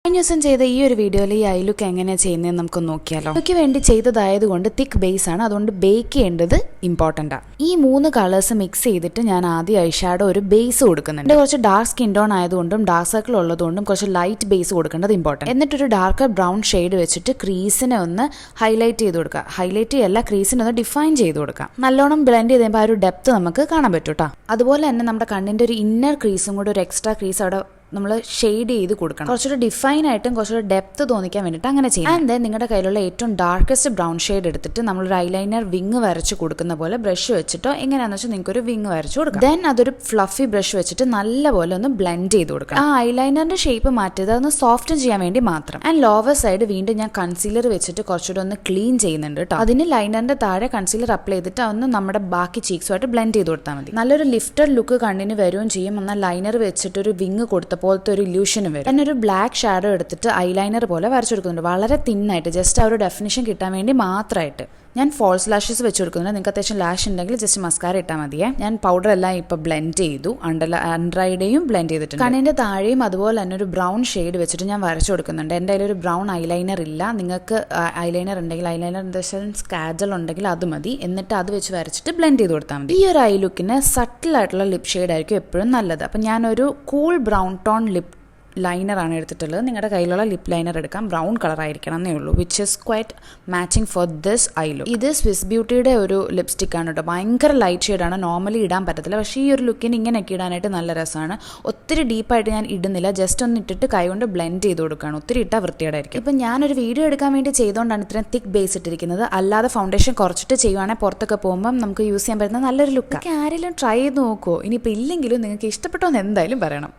കഴിഞ്ഞ ദിവസം ചെയ്ത ഈ ഒരു വീഡിയോയിൽ ഈ ഐ ലുക്ക് എങ്ങനെയാണ് ചെയ്യുന്നത് നമുക്ക് നോക്കിയാലോ. ഐക്ക് വേണ്ടി ചെയ്തതായതുകൊണ്ട് തിക്ക് ബേസ് ആണ്, അതുകൊണ്ട് ബേക്ക് ചെയ്യേണ്ടത് ഇമ്പോർട്ടൻ്റ് ആണ്. ഈ 3 കളേഴ്സ് മിക്സ് ചെയ്തിട്ട് ഞാൻ ആദ്യം ഐ ഷാഡോ ഒരു ബേസ് കൊടുക്കുന്നുണ്ട്. കുറച്ച് ഡാർക്ക് സ്കിൻ ടോൺ ആയതുകൊണ്ടും ഡാർക്ക് സർക്കിൾ ഉള്ളതുകൊണ്ടും കുറച്ച് ലൈറ്റ് ബേസ് കൊടുക്കേണ്ടത് ഇമ്പോർട്ടൻറ്റ്. എന്നിട്ടൊരു ഡാർക്കർ ബ്രൗൺ ഷെയ്ഡ് വെച്ചിട്ട് ക്രീസിനെ ഒന്ന് ഹൈലൈറ്റ് ചെയ്ത് കൊടുക്കുക. ഹൈലൈറ്റ് ചെയ്യല്ല, ക്രീസിനെ ഒന്ന് ഡിഫൈൻ ചെയ്ത് കൊടുക്കാം. നല്ലോണം ബ്ലെൻഡ് ചെയ്ത് കഴിയുമ്പോൾ ആ ഒരു ഡെപ്ത് നമുക്ക് കാണാൻ പറ്റും കേട്ടോ. അതുപോലെ തന്നെ നമ്മുടെ കണ്ണിൻ്റെ ഒരു ഇന്നർ ക്രീസും കൂടെ ഒരു എക്സ്ട്രാ ക്രീസ് അവിടെ നമ്മൾ ഷെയ്ഡ് ചെയ്ത് കൊടുക്കണം. കുറച്ചൊരു ഡിഫൈൻ ആയിട്ടും കുറച്ചൊരു ഡെപ്ത് തോന്നിക്കാൻ വേണ്ടിയിട്ട് അങ്ങനെ ചെയ്യണം. ആൻഡ് ദെൻ നിങ്ങളുടെ കയ്യിലുള്ള ഏറ്റവും ഡാർക്കസ്റ്റ് ബ്രൗൺ ഷെയ്ഡ് എടുത്തിട്ട് നമ്മളൊരു ഐലൈനർ വിങ് വരച്ച് കൊടുക്കുന്ന പോലെ ബ്രഷ് വെച്ചിട്ടോ എങ്ങനെയാണെന്ന് വെച്ചാൽ നിങ്ങൾക്ക് ഒരു വിങ് വരച്ച് കൊടുക്കാം. ദെൻ അതൊരു ഫ്ലഫി ബ്രഷ് വെച്ചിട്ട് നല്ലപോലെ ഒന്ന് ബ്ലെൻഡ് ചെയ്ത് കൊടുക്കണം. ആ ഐലൈനറിന്റെ ഷേപ്പ് മാറ്റിയത് അതൊന്ന് സോഫ്റ്റ് ചെയ്യാൻ വേണ്ടി മാത്രം. ആൻഡ് ലോവർ സൈഡ് വീണ്ടും ഞാൻ കൺസീലർ വെച്ചിട്ട് കുറച്ചുകൂടെ ഒന്ന് ക്ലീൻ ചെയ്യുന്നുണ്ട് കേട്ടോ. അതിന് ലൈനറിന്റെ താഴെ കൺസീലർ അപ്ലൈ ചെയ്തിട്ട് ഒന്ന് നമ്മുടെ ബാക്കി ചീക്സുമായിട്ട് ബ്ലെൻഡ് ചെയ്ത് കൊടുത്താൽ മതി. നല്ലൊരു ലിഫ്റ്റഡ് ലുക്ക് കണ്ണിന് വരികയും ചെയ്യും. എന്നാൽ ലൈനർ വെച്ചിട്ട് ഒരു വിങ് കൊടുത്ത പോലത്തെ ഒരു ഇല്യൂഷന് വരും. പിന്നെ ഒരു ബ്ലാക്ക് ഷാഡോ എടുത്തിട്ട് ഐലൈനർ പോലെ വരച്ചു കൊടുക്കുന്നുണ്ട്. വളരെ തിന്നായിട്ട്, ജസ്റ്റ് ആ ഒരു ഡെഫിനിഷൻ കിട്ടാൻ വേണ്ടി മാത്രമായിട്ട്. ഞാൻ ഫോൾസ് ലാഷസ് വെച്ച് കൊടുക്കുന്നുണ്ട്. നിങ്ങൾക്ക് അത്യാവശ്യം ലാഷ് ഉണ്ടെങ്കിൽ ജസ്റ്റ് മസ്കാര ഇട്ടാൽ മതിയേ. ഞാൻ പൗഡർ എല്ലാം ഇപ്പൊ ബ്ലെൻഡ് ചെയ്തു. അണ്ടർഐയുടെയും ബ്ലെൻഡ് ചെയ്തിട്ടുണ്ട്. കണ്ണിന്റെ താഴെയും അതുപോലെ തന്നെ ഒരു ബ്രൗൺ ഷെയ്ഡ് വെച്ചിട്ട് ഞാൻ വരച്ചു കൊടുക്കുന്നുണ്ട്. എൻ്റെ കയ്യിൽ ഒരു ബ്രൗൺ ഐലൈനർ ഇല്ല. നിങ്ങൾക്ക് ഐലൈനർ ഉണ്ടെങ്കിൽ, ഐലൈനർ സ്കാജൽ ഉണ്ടെങ്കിൽ അത് മതി. എന്നിട്ട് അത് വെച്ച് വരച്ചിട്ട് ബ്ലെൻഡ് ചെയ്ത് കൊടുത്താൽ മതി. ഈ ഒരു ഐ ലുക്കിന് സട്ടിൽ ആയിട്ടുള്ള ലിപ് ഷെയ്ഡ് ആയിരിക്കും എപ്പോഴും നല്ലത്. അപ്പം ഞാനൊരു കൂൾ ബ്രൗൺ ടോൺ ലിപ് ലൈനറാണ് എടുത്തിട്ടുള്ളത്. നിങ്ങളുടെ കയ്യിലുള്ള ലിപ് ലൈനർ എടുക്കാം. ബ്രൗൺ കളർ ആയിരിക്കണം എന്നേ ഉള്ളൂ, which is quite matching for this I look. ഇത് സ്വിസ് ബ്യൂട്ടിയുടെ ഒരു ലിപ്സ്റ്റിക് ആണ് കേട്ടോ. ഭയങ്കര ലൈറ്റ് ഷെയ്ഡാണ്, നോർമലി ഇടാൻ പറ്റത്തില്ല. പക്ഷേ ഈ ഒരു ലുക്കിന് ഇങ്ങനെയൊക്കെ ഇടാനായിട്ട് നല്ല രസമാണ്. ഒത്തിരി ഡീപ്പായിട്ട് ഞാൻ ഇടുന്നില്ല, ജസ്റ്റ് ഒന്ന് ഇട്ടിട്ട് കൈകൊണ്ട് ബ്ലെൻഡ് ചെയ്ത് കൊടുക്കുകയാണ്. ഒത്തിരി ഇട്ടാൽ വൃത്തിയോടായിരിക്കും. ഇപ്പം ഞാനൊരു വീഡിയോ എടുക്കാൻ വേണ്ടി ചെയ്തുകൊണ്ടാണ് ഇത്രയും തിക്ക് ബേസ് ഇട്ടിരിക്കുന്നത്. അല്ലാതെ ഫൗണ്ടേഷൻ കുറച്ചിട്ട് ചെയ്യുവാണെങ്കിൽ പുറത്തൊക്കെ പോകുമ്പം നമുക്ക് യൂസ് ചെയ്യാൻ പറ്റുന്ന നല്ലൊരു ലുക്ക്. ആരെങ്കിലും ട്രൈ ചെയ്ത് നോക്കുമോ? ഇനിയിപ്പോൾ ഇല്ലെങ്കിലും നിങ്ങൾക്ക് ഇഷ്ടപ്പെട്ടോ എന്ന് എന്തായാലും പറയണം.